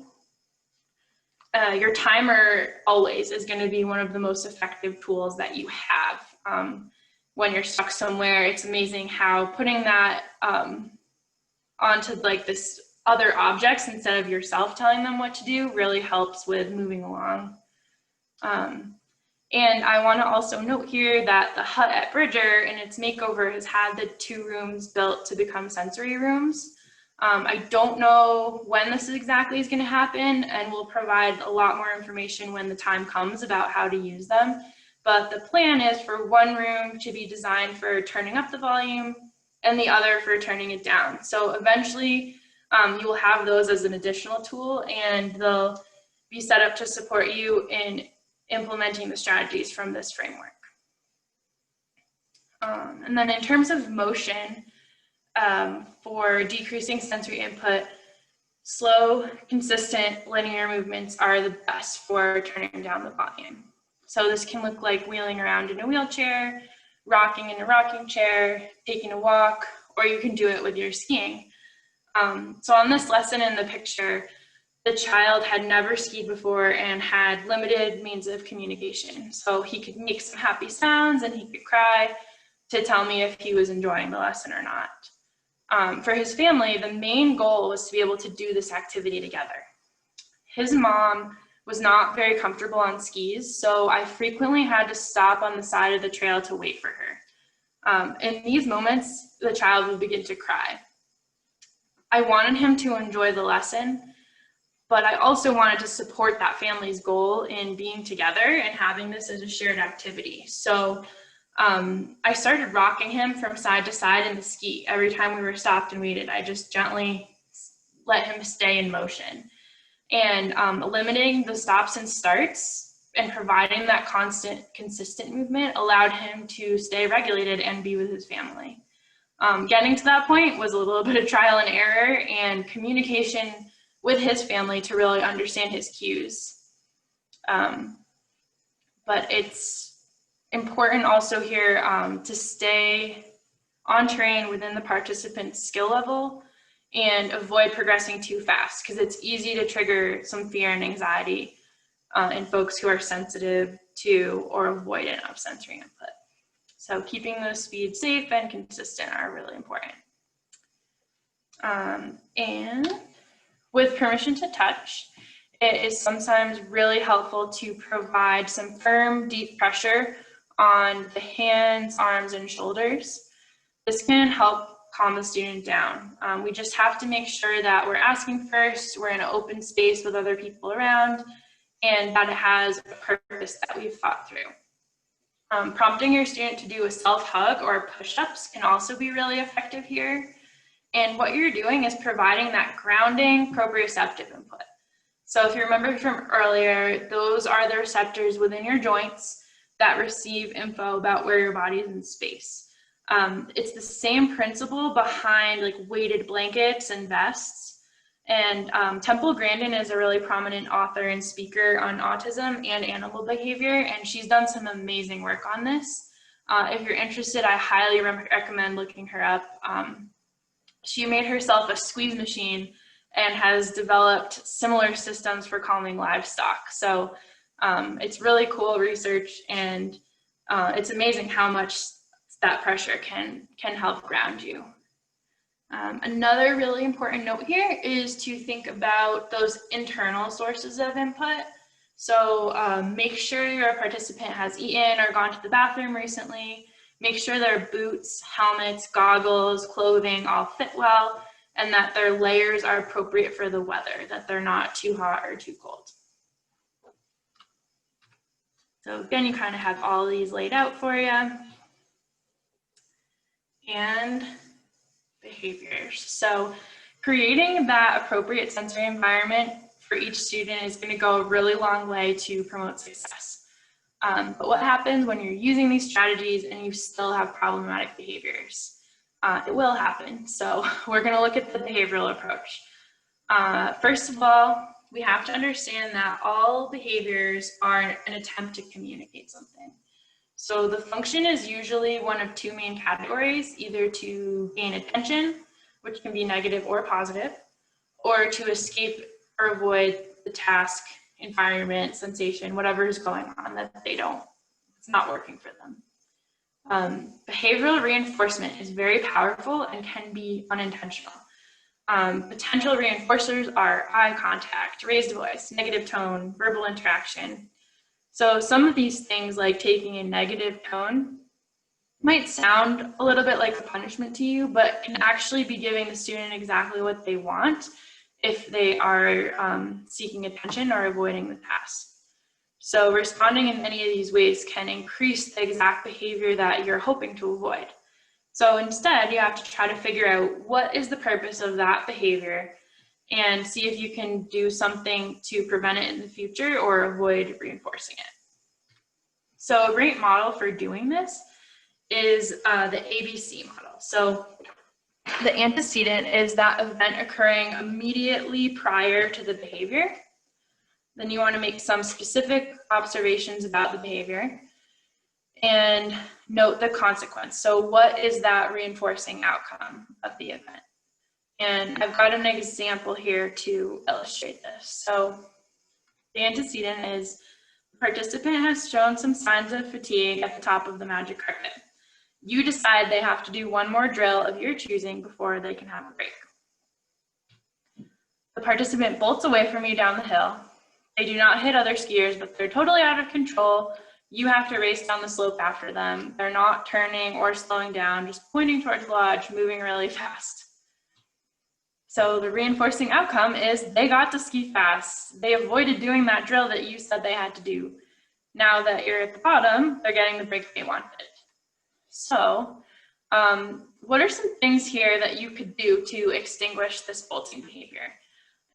Your timer always is going to be one of the most effective tools that you have. When you're stuck somewhere, it's amazing how putting that onto like this other objects instead of yourself telling them what to do really helps with moving along. And I want to also note here that the hut at Bridger in its makeover has had the 2 rooms built to become sensory rooms. I don't know when this exactly is going to happen, and we'll provide a lot more information when the time comes about how to use them. But the plan is for one room to be designed for turning up the volume and the other for turning it down. So eventually you will have those as an additional tool, and they'll be set up to support you in implementing the strategies from this framework. And then in terms of motion, for decreasing sensory input, slow, consistent, linear movements are the best for turning down the volume. So this can look like wheeling around in a wheelchair, rocking in a rocking chair, taking a walk, or you can do it with your skiing. So on this lesson in the picture, the child had never skied before and had limited means of communication. So he could make some happy sounds and he could cry to tell me if he was enjoying the lesson or not. For his family, the main goal was to be able to do this activity together. His mom was not very comfortable on skis, so I frequently had to stop on the side of the trail to wait for her. In these moments, the child would begin to cry. I wanted him to enjoy the lesson, but I also wanted to support that family's goal in being together and having this as a shared activity. So I started rocking him from side to side in the ski. Every time we were stopped and waited, I just gently let him stay in motion. And limiting the stops and starts and providing that consistent movement allowed him to stay regulated and be with his family. Getting to that point was a little bit of trial and error and communication with his family to really understand his cues. But it's important also here to stay on terrain within the participant's skill level and avoid progressing too fast, because it's easy to trigger some fear and anxiety in folks who are sensitive to or avoidant of sensory input. So keeping those speeds safe and consistent are really important. And with permission to touch, it is sometimes really helpful to provide some firm, deep pressure on the hands, arms, and shoulders. This can help calm the student down. We just have to make sure that we're asking first, we're in an open space with other people around, and that it has a purpose that we've thought through. Prompting your student to do a self-hug or push-ups can also be really effective here. And what you're doing is providing that grounding proprioceptive input. So if you remember from earlier, those are the receptors within your joints that receive info about where your body is in space. It's the same principle behind like weighted blankets and vests. And Temple Grandin is a really prominent author and speaker on autism and animal behavior, and she's done some amazing work on this. If you're interested, I highly recommend looking her up. She made herself a squeeze machine and has developed similar systems for calming livestock. So it's really cool research, and it's amazing how much that pressure can help ground you. Another really important note here is to think about those internal sources of input. So make sure your participant has eaten or gone to the bathroom recently. Make sure their boots, helmets, goggles, clothing all fit well, and that their layers are appropriate for the weather, that they're not too hot or too cold. So again, you kind of have all these laid out for you. And behaviors. So creating that appropriate sensory environment for each student is going to go a really long way to promote success. But what happens when you're using these strategies and you still have problematic behaviors? It will happen. So we're going to look at the behavioral approach. First of all, we have to understand that all behaviors are an attempt to communicate something. So the function is usually one of two main categories, either to gain attention, which can be negative or positive, or to escape or avoid the task, environment, sensation, whatever is going on that it's not working for them. Behavioral reinforcement is very powerful and can be unintentional. Potential reinforcers are eye contact, raised voice, negative tone, verbal interaction. So some of these things, like taking a negative tone, might sound a little bit like a punishment to you, but can actually be giving the student exactly what they want if they are seeking attention or avoiding the task. So responding in any of these ways can increase the exact behavior that you're hoping to avoid. So instead, you have to try to figure out what is the purpose of that behavior and see if you can do something to prevent it in the future or avoid reinforcing it. So a great model for doing this is the ABC model. So the antecedent is that event occurring immediately prior to the behavior. Then you want to make some specific observations about the behavior and note the consequence. So what is that reinforcing outcome of the event? And I've got an example here to illustrate this. So the antecedent is the participant has shown some signs of fatigue at the top of the magic carpet. You decide they have to do one more drill of your choosing before they can have a break. The participant bolts away from you down the hill. They do not hit other skiers, but they're totally out of control. You have to race down the slope after them. They're not turning or slowing down, just pointing towards the lodge, moving really fast. So the reinforcing outcome is they got to ski fast. They avoided doing that drill that you said they had to do. Now that you're at the bottom, they're getting the break they wanted. So what are some things here that you could do to extinguish this bolting behavior?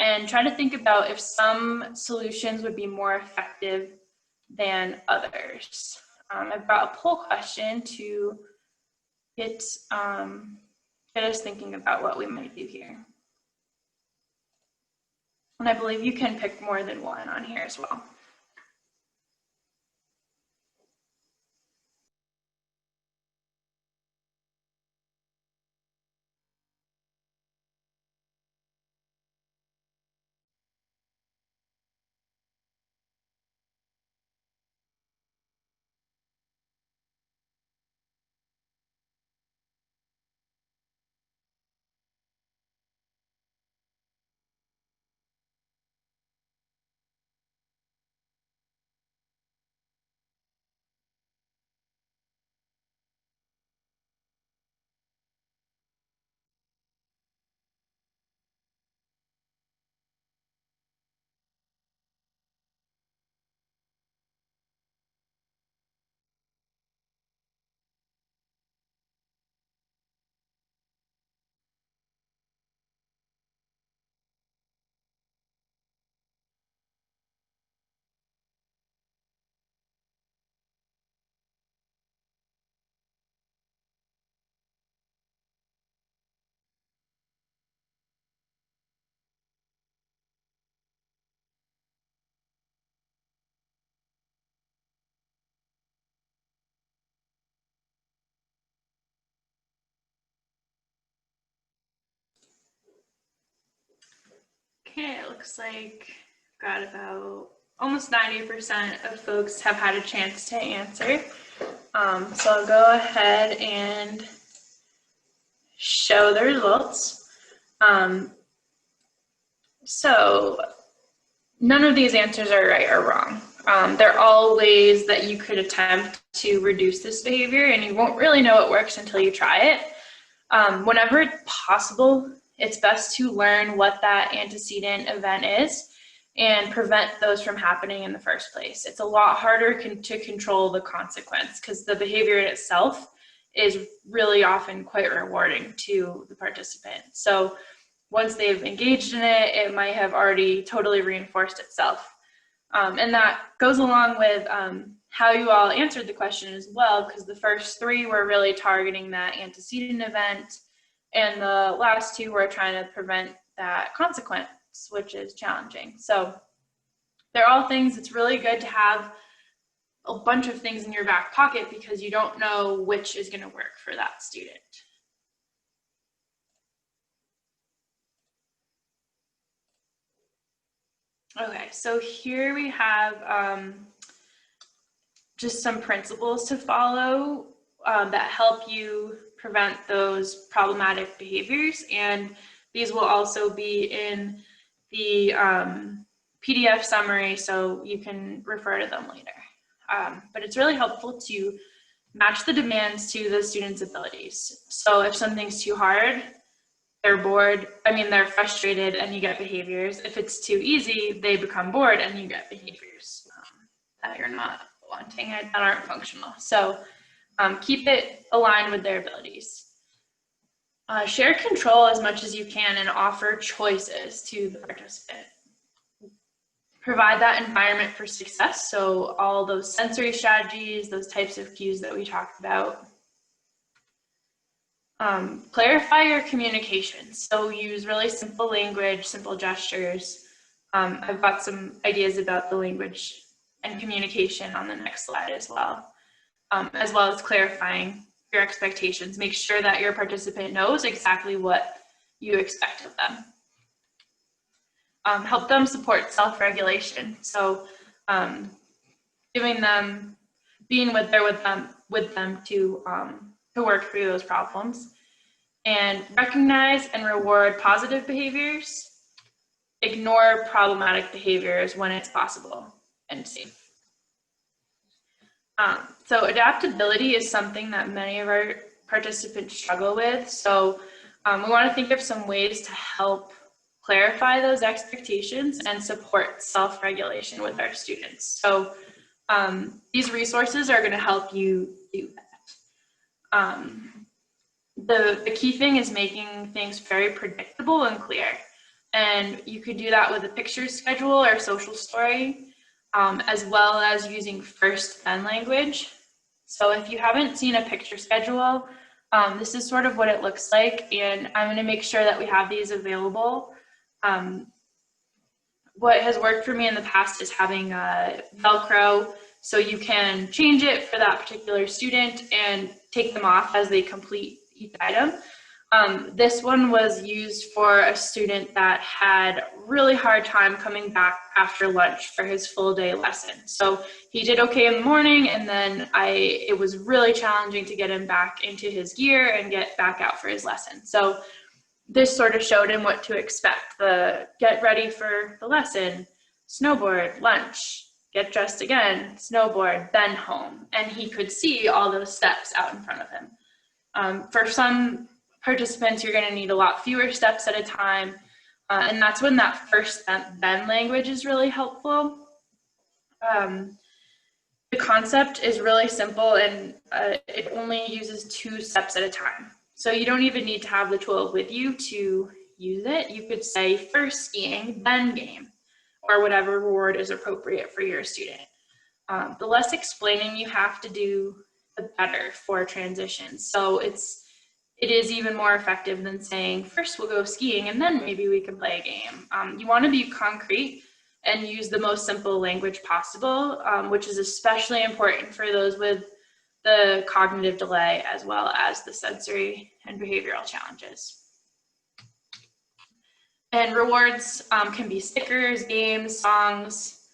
And try to think about if some solutions would be more effective than others. I've got a poll question to get us thinking about what we might do here. And I believe you can pick more than one on here as well. Okay, it looks like got about almost 90% of folks have had a chance to answer. So I'll go ahead and show the results. So none of these answers are right or wrong. They're all ways that you could attempt to reduce this behavior, and you won't really know it works until you try it. Whenever possible, it's best to learn what that antecedent event is and prevent those from happening in the first place. It's a lot harder to control the consequence because the behavior in itself is really often quite rewarding to the participant. So once they've engaged in it, it might have already totally reinforced itself. And that goes along with how you all answered the question as well, because the first three were really targeting that antecedent event, and the last two were trying to prevent that consequence, which is challenging. So they're all things it's really good to have a bunch of things in your back pocket because you don't know which is going to work for that student. Okay, so here we have just some principles to follow that help you prevent those problematic behaviors, and these will also be in the PDF summary, so you can refer to them later. But it's really helpful to match the demands to the student's abilities. So if something's too hard, they're bored, they're frustrated and you get behaviors. If it's too easy, they become bored and you get behaviors that you're not wanting and that aren't functional. So keep it aligned with their abilities. Share control as much as you can and offer choices to the participant. Provide that environment for success. So all those sensory strategies, those types of cues that we talked about. Clarify your communication. So use really simple language, simple gestures. I've got some ideas about the language and communication on the next slide as well as clarifying your expectations. Make sure that your participant knows exactly what you expect of them. Help them support self-regulation. So being with them to work through those problems, and recognize and reward positive behaviors. Ignore problematic behaviors when it's possible and safe. So adaptability is something that many of our participants struggle with. So we want to think of some ways to help clarify those expectations and support self-regulation with our students. So these resources are going to help you do that. The key thing is making things very predictable and clear. And you could do that with a picture schedule or social story, as well as using first then language. So if you haven't seen a picture schedule, this is sort of what it looks like, and I'm going to make sure that we have these available. What has worked for me in the past is having Velcro, so you can change it for that particular student and take them off as they complete each item. This one was used for a student that had really hard time coming back after lunch for his full day lesson. So he did okay in the morning, and then it was really challenging to get him back into his gear and get back out for his lesson. So this sort of showed him what to expect: the get ready for the lesson, snowboard, lunch, get dressed again, snowboard, then home. And he could see all those steps out in front of him. For some participants, you're going to need a lot fewer steps at a time, and that's when that first then language is really helpful. The concept is really simple, and it only uses 2 steps at a time. So you don't even need to have the tool with you to use it. You could say first skiing, then game, or whatever reward is appropriate for your student. The less explaining you have to do, the better for transitions. So it is even more effective than saying, first we'll go skiing and then maybe we can play a game. You want to be concrete and use the most simple language possible, which is especially important for those with the cognitive delay as well as the sensory and behavioral challenges. And rewards can be stickers, games, songs.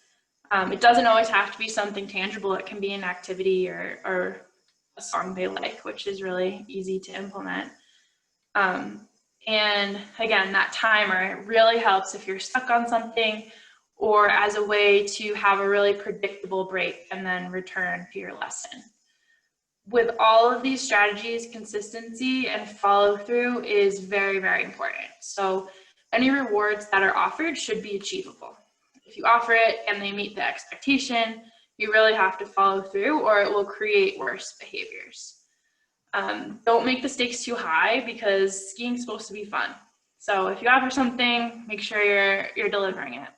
It doesn't always have to be something tangible. It can be an activity or a song they like, which is really easy to implement. And again, that timer really helps if you're stuck on something, or as a way to have a really predictable break and then return to your lesson. With all of these strategies, consistency and follow through is very, very important. So any rewards that are offered should be achievable. If you offer it and they meet the expectation, you really have to follow through, or it will create worse behaviors. Don't make the stakes too high, because skiing is supposed to be fun. So if you offer something, make sure you're delivering it.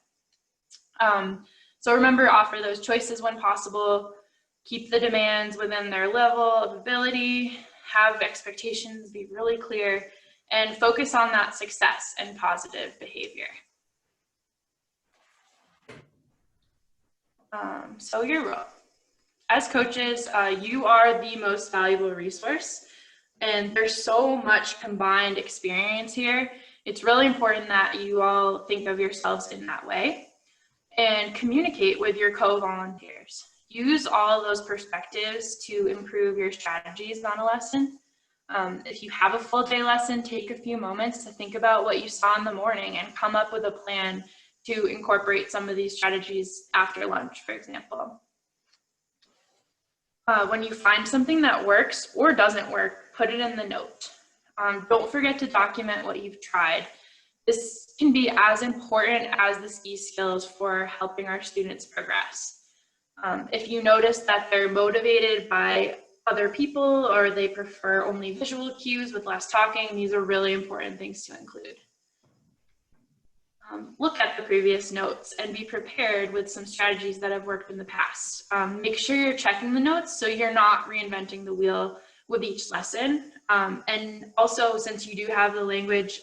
So remember, offer those choices when possible. Keep the demands within their level of ability. Have expectations be really clear, and focus on that success and positive behavior. So your role. As coaches, you are the most valuable resource, and there's so much combined experience here. It's really important that you all think of yourselves in that way and communicate with your co-volunteers. Use all of those perspectives to improve your strategies on a lesson. If you have a full day lesson, take a few moments to think about what you saw in the morning and come up with a plan to incorporate some of these strategies after lunch, for example. When you find something that works or doesn't work, put it in the note. Don't forget to document what you've tried. This can be as important as the ski skills for helping our students progress. If you notice that they're motivated by other people, or they prefer only visual cues with less talking, these are really important things to include. Look at the previous notes and be prepared with some strategies that have worked in the past. Make sure you're checking the notes so you're not reinventing the wheel with each lesson. And also, since you do have the language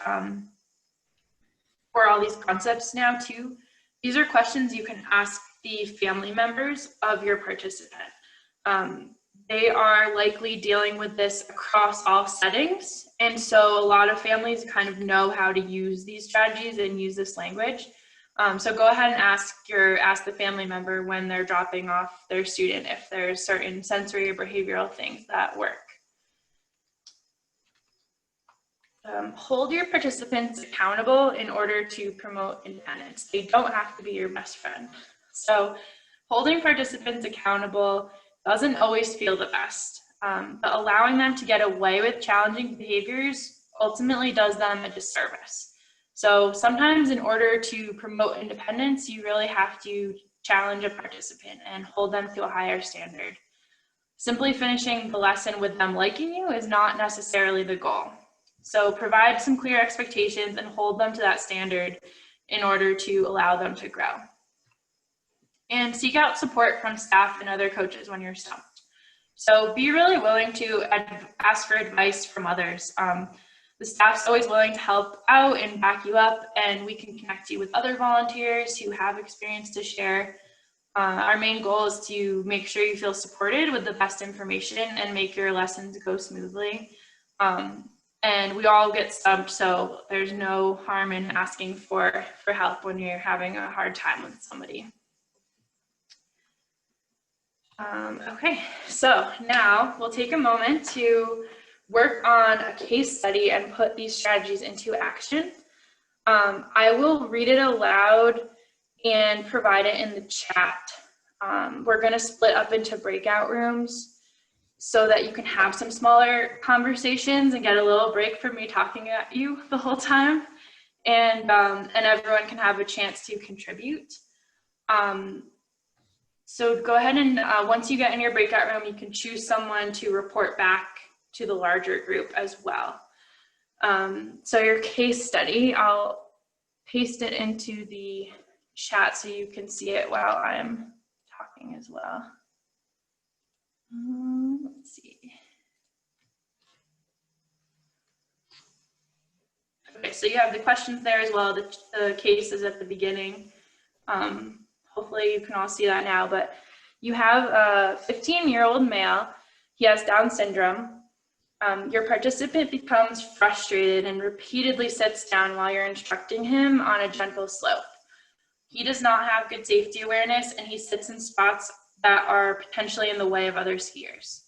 for all these concepts now too, these are questions you can ask the family members of your participant. they are likely dealing with this across all settings. And so a lot of families kind of know how to use these strategies and use this language. So go ahead and ask the family member when they're dropping off their student if there's certain sensory or behavioral things that work. Hold your participants accountable in order to promote independence. They don't have to be your best friend. So holding participants accountable doesn't always feel the best, but allowing them to get away with challenging behaviors ultimately does them a disservice. So sometimes in order to promote independence, you really have to challenge a participant and hold them to a higher standard. Simply finishing the lesson with them liking you is not necessarily the goal. So provide some clear expectations and hold them to that standard in order to allow them to grow. And seek out support from staff and other coaches when you're stumped. So be really willing to ask for advice from others. The staff's always willing to help out and back you up, and we can connect you with other volunteers who have experience to share. Our main goal is to make sure you feel supported with the best information and make your lessons go smoothly. And we all get stumped, so there's no harm in asking for help when you're having a hard time with somebody. Okay, so now we'll take a moment to work on a case study and put these strategies into action. I will read it aloud and provide it in the chat. We're going to split up into breakout rooms so that you can have some smaller conversations and get a little break from me talking at you the whole time, and everyone can have a chance to contribute. So go ahead and once you get in your breakout room, you can choose someone to report back to the larger group as well. So your case study, I'll paste it into the chat so you can see it while I'm talking as well. Let's see. Okay, so you have the questions there as well. The case is at the beginning. Hopefully you can all see that now, but you have a 15-year-old male. He has Down syndrome. Your participant becomes frustrated and repeatedly sits down while you're instructing him on a gentle slope. He does not have good safety awareness, and he sits in spots that are potentially in the way of other skiers.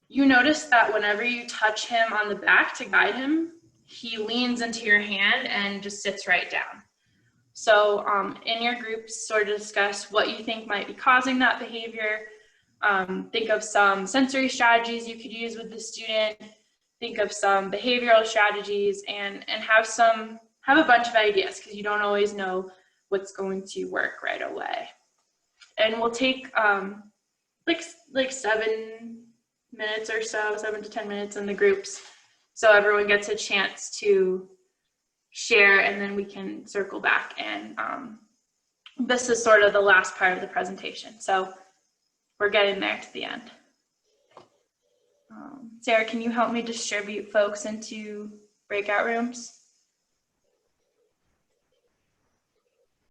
You notice that whenever you touch him on the back to guide him, he leans into your hand and just sits right down. So in your groups, sort of discuss what you think might be causing that behavior. Think of some sensory strategies you could use with the student. Think of some behavioral strategies, and have a bunch of ideas, because you don't always know what's going to work right away. And we'll take like 7 minutes or so, 7 to 10 minutes in the groups, so everyone gets a chance to share, and then we can circle back. And this is sort of the last part of the presentation, so we're getting there to the end. Sarah, can you help me distribute folks into breakout rooms?